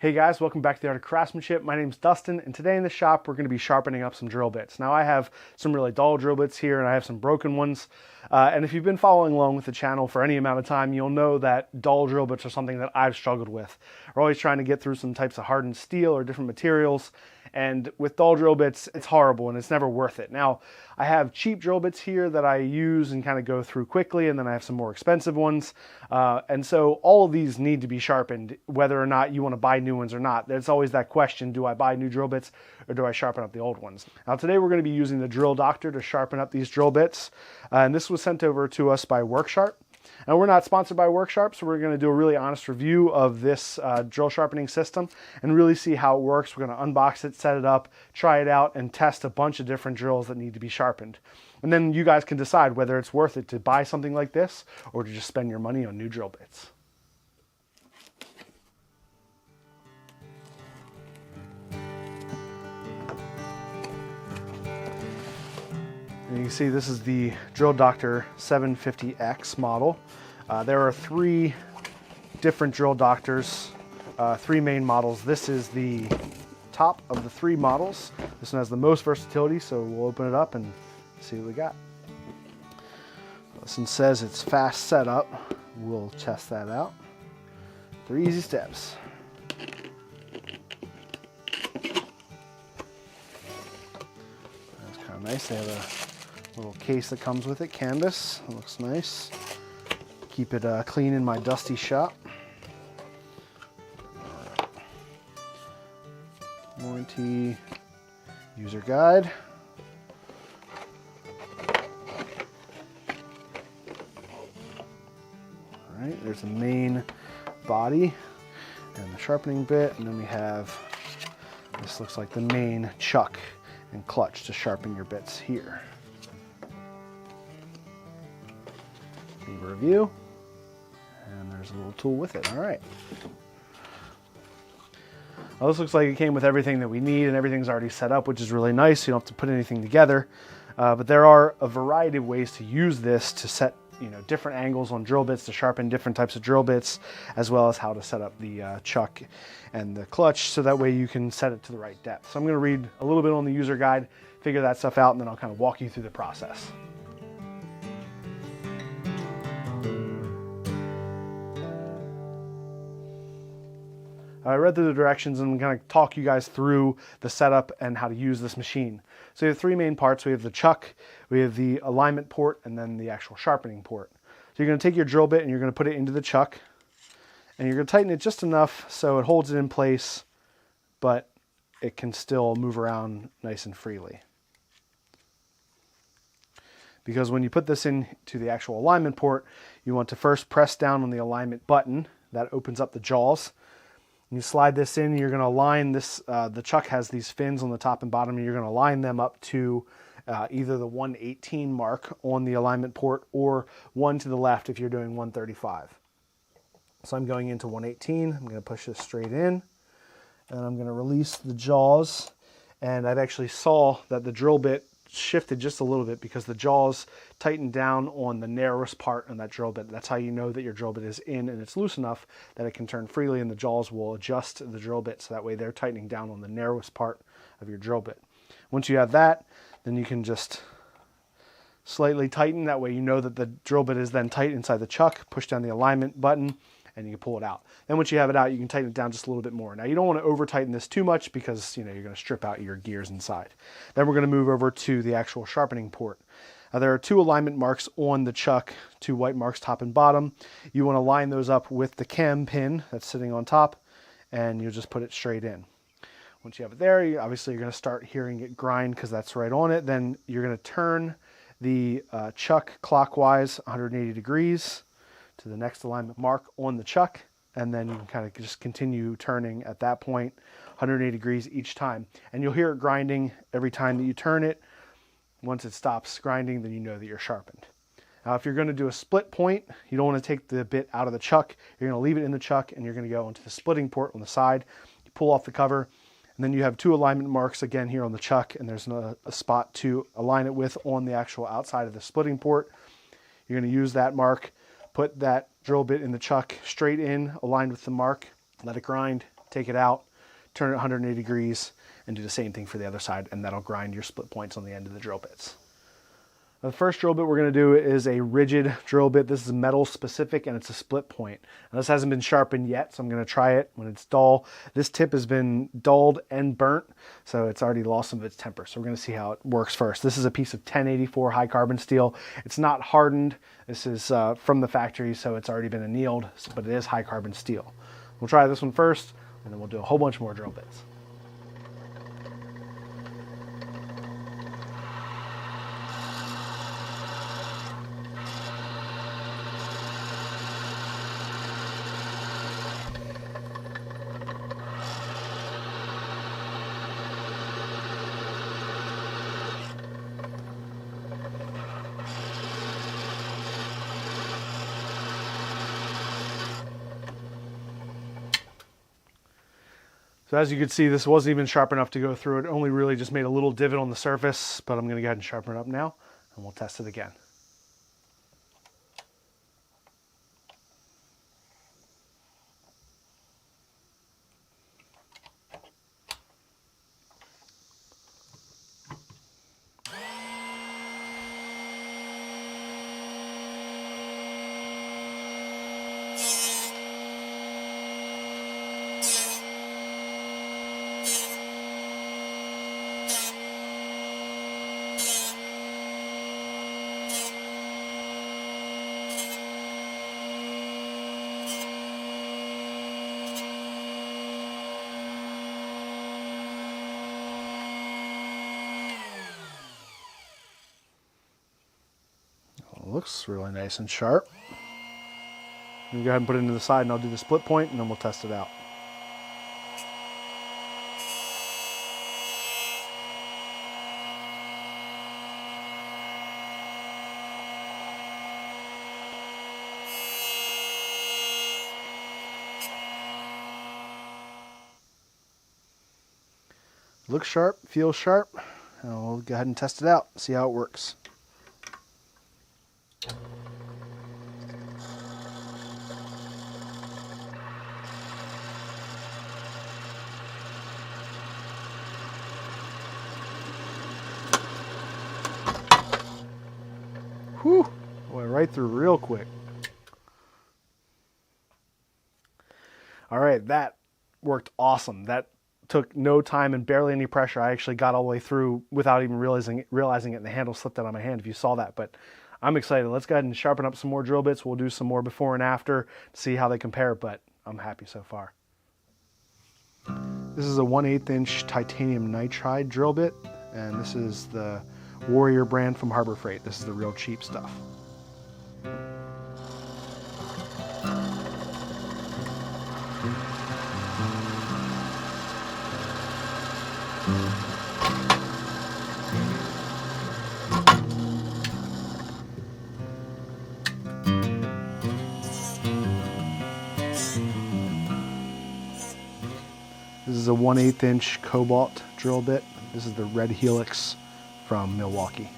Hey guys, welcome back to the Art of Craftsmanship. My name's Dustin, and today in the shop we're going to be sharpening up some drill bits. Now I have some really dull drill bits here, and I have some broken ones. And if you've been following along with the channel for any amount of time, you'll know that dull drill bits are something that I've struggled with. We're always trying to get through some types of hardened steel or different materials, and with dull drill bits, it's horrible and it's never worth it. Now, I have cheap drill bits here that I use and kind of go through quickly, and then I have some more expensive ones. And so all of these need to be sharpened, whether or not you want to buy new ones or not. There's always that question, do I buy new drill bits or do I sharpen up the old ones? Now today we're going to be using the Drill Doctor to sharpen up these drill bits. And this was sent over to us by Worksharp. And we're not sponsored by Worksharp, so we're going to do a really honest review of this drill sharpening system and really see how it works. We're going to unbox it, set it up, try it out, and test a bunch of different drills that need to be sharpened. And then you guys can decide whether it's worth it to buy something like this or to just spend your money on new drill bits. And you can see this is the Drill Doctor 750X model. There are three different Drill Doctors, three main models. This is the top of the three models. This one has the most versatility, so we'll open it up and see what we got. This one says it's fast setup. We'll test that out. 3 easy steps. That's kind of nice. They have a little case that comes with it, canvas. It looks nice. Keep it clean in my dusty shop. Warranty, user guide. All right, there's the main body and the sharpening bit, and then we have, this looks like the main chuck and clutch to sharpen your bits here. Leave a review, and there's a little tool with it. All right. Well, this looks like it came with everything that we need, and everything's already set up, which is really nice. You don't have to put anything together. But there are a variety of ways to use this to set, different angles on drill bits, to sharpen different types of drill bits, as well as how to set up the chuck and the clutch, so that way you can set it to the right depth. So I'm going to read a little bit on the user guide, figure that stuff out, and then I'll kind of walk you through the process. I read through the directions and I'm going to talk you guys through the setup and how to use this machine. So we have three main parts. We have the chuck, we have the alignment port, and then the actual sharpening port. So you're going to take your drill bit and you're going to put it into the chuck, and you're going to tighten it just enough so it holds it in place, but it can still move around nice and freely. Because when you put this into the actual alignment port, you want to first press down on the alignment button. That opens up the jaws. You slide this in, you're going to align this, the chuck has these fins on the top and bottom, and you're going to line them up to either the 118 mark on the alignment port or one to the left if you're doing 135. So I'm going into 118, I'm going to push this straight in, and I'm going to release the jaws, and I've actually saw that the drill bit shifted just a little bit because the jaws tightened down on the narrowest part on that drill bit. That's how you know that your drill bit is in and it's loose enough that it can turn freely, and the jaws will adjust the drill bit so that way they're tightening down on the narrowest part of your drill bit. Once you have that, then you can just slightly tighten. That way you know that the drill bit is then tight inside the chuck. Push down the alignment button and you can pull it out. Then once you have it out, you can tighten it down just a little bit more. Now you don't want to over tighten this too much because you're going to strip out your gears inside. Then we're going to move over to the actual sharpening port. There are two alignment marks on the chuck, two white marks top and bottom. You want to line those up with the cam pin that's sitting on top, and you'll just put it straight in. Once you have it there, obviously you're going to start hearing it grind because that's right on it. Then you're going to turn the chuck clockwise 180 degrees to the next alignment mark on the chuck, and then you can kind of just continue turning at that point 180 degrees each time, and you'll hear it grinding every time that you turn it. Once it stops grinding, then you know that you're sharpened. Now if you're going to do a split point, you don't want to take the bit out of the chuck. You're going to leave it in the chuck, and you're going to go into the splitting port on the side. You pull off the cover, and then you have two alignment marks again here on the chuck, and there's a spot to align it with on the actual outside of the splitting port. You're going to use that mark, put that drill bit in the chuck straight in, aligned with the mark, let it grind, take it out, turn it 180 degrees, and do the same thing for the other side, and that'll grind your split points on the end of the drill bits. The first drill bit we're going to do is a rigid drill bit. This is metal specific and it's a split point. Now, this hasn't been sharpened yet, so I'm going to try it when it's dull. This tip has been dulled and burnt, so it's already lost some of its temper. So we're going to see how it works first. This is a piece of 1084 high carbon steel. It's not hardened. This is from the factory, so it's already been annealed, but it is high carbon steel. We'll try this one first, and then we'll do a whole bunch more drill bits. So as you can see, this wasn't even sharp enough to go through. It only really just made a little divot on the surface, but I'm going to go ahead and sharpen it up now, and we'll test it again. Looks really nice and sharp. Go ahead and put it into the side, and I'll do the split point, and then we'll test it out. Looks sharp, feels sharp, and we'll go ahead and test it out, see how it works. Whew, went right through real quick. All right, that worked awesome. That took no time and barely any pressure. I actually got all the way through without even realizing it, and the handle slipped out of my hand if you saw that. But I'm excited. Let's go ahead and sharpen up some more drill bits. We'll do some more before and after to see how they compare, but I'm happy so far. This is a 1/8 inch titanium nitride drill bit, and this is the Warrior brand from Harbor Freight. This is the real cheap stuff. This is a 1/8 inch cobalt drill bit. This is the Red Helix from Milwaukee.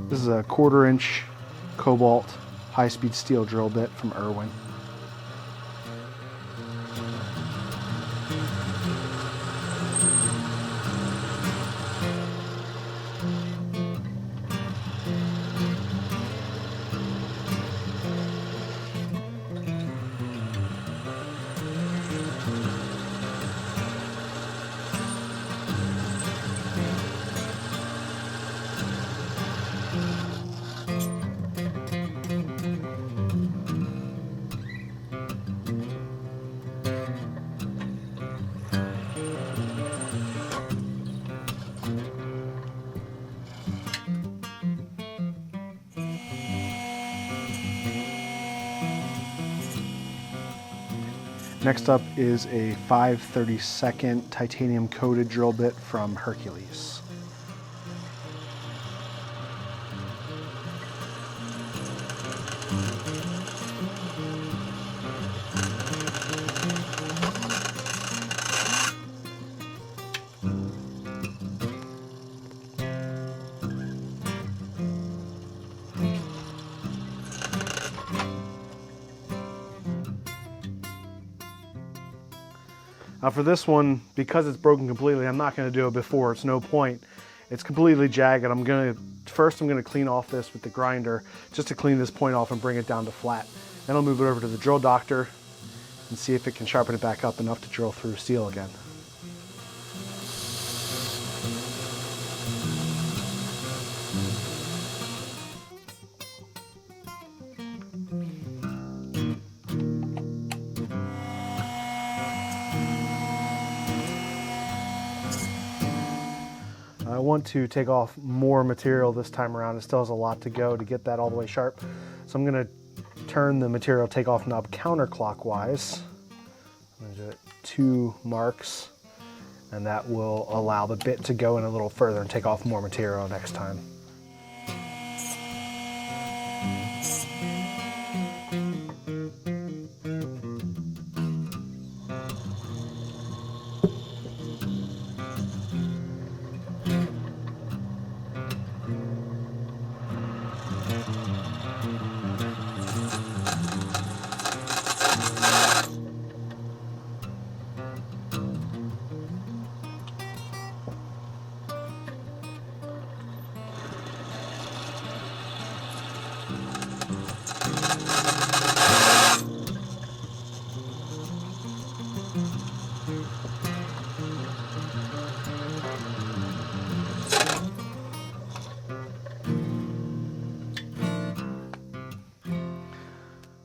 This is a 1/4 inch cobalt high-speed steel drill bit from Irwin. Next up is a 5/32 titanium coated drill bit from Hercules. Now for this one, because it's broken completely, I'm not going to do it before. It's no point. It's completely jagged. First I'm going to clean off this with the grinder just to clean this point off and bring it down to flat. Then I'll move it over to the drill doctor and see if it can sharpen it back up enough to drill through steel again. I want to take off more material this time around. It still has a lot to go to get that all the way sharp. So I'm going to turn the material takeoff knob counterclockwise. I'm going to do it 2 marks, and that will allow the bit to go in a little further and take off more material next time.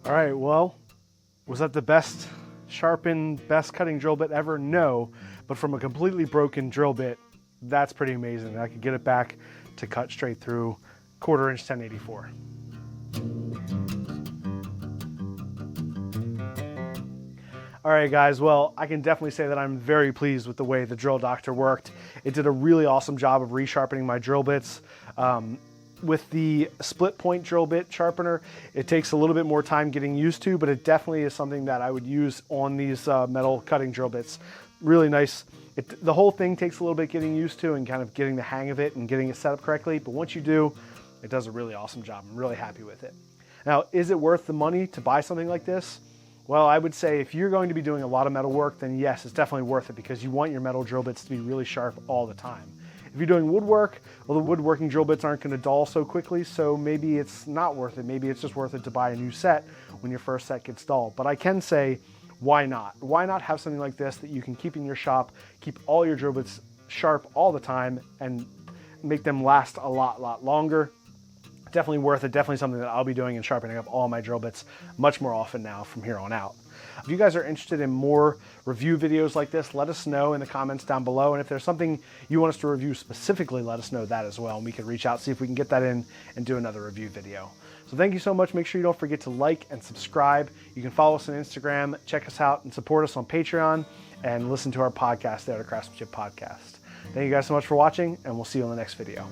All right, well, was that the best sharpened, best cutting drill bit ever? No, but from a completely broken drill bit, that's pretty amazing. I could get it back to cut straight through 1/4 inch 1084. All right, guys, well, I can definitely say that I'm very pleased with the way the drill doctor worked. It did a really awesome job of resharpening my drill bits. With the split point drill bit sharpener, it takes a little bit more time getting used to, but it definitely is something that I would use on these metal cutting drill bits. Really nice. The whole thing takes a little bit getting used to and kind of getting the hang of it and getting it set up correctly, but once you do, it does a really awesome job. I'm really happy with it. Now, is it worth the money to buy something like this? Well, I would say if you're going to be doing a lot of metal work, then yes, it's definitely worth it because you want your metal drill bits to be really sharp all the time. If you're doing woodwork, well, the woodworking drill bits aren't going to dull so quickly, so maybe it's not worth it. Maybe it's just worth it to buy a new set when your first set gets dull. But I can say, why not? Why not have something like this that you can keep in your shop, keep all your drill bits sharp all the time, and make them last a lot longer? Definitely worth it. Definitely something that I'll be doing and sharpening up all my drill bits much more often now from here on out. If you guys are interested in more review videos like this, let us know in the comments down below. And if there's something you want us to review specifically, let us know that as well. And we can reach out, see if we can get that in and do another review video. So thank you so much. Make sure you don't forget to like and subscribe. You can follow us on Instagram, check us out, and support us on Patreon, and listen to our podcast there at Craftsmanship Podcast. Thank you guys so much for watching, and we'll see you on the next video.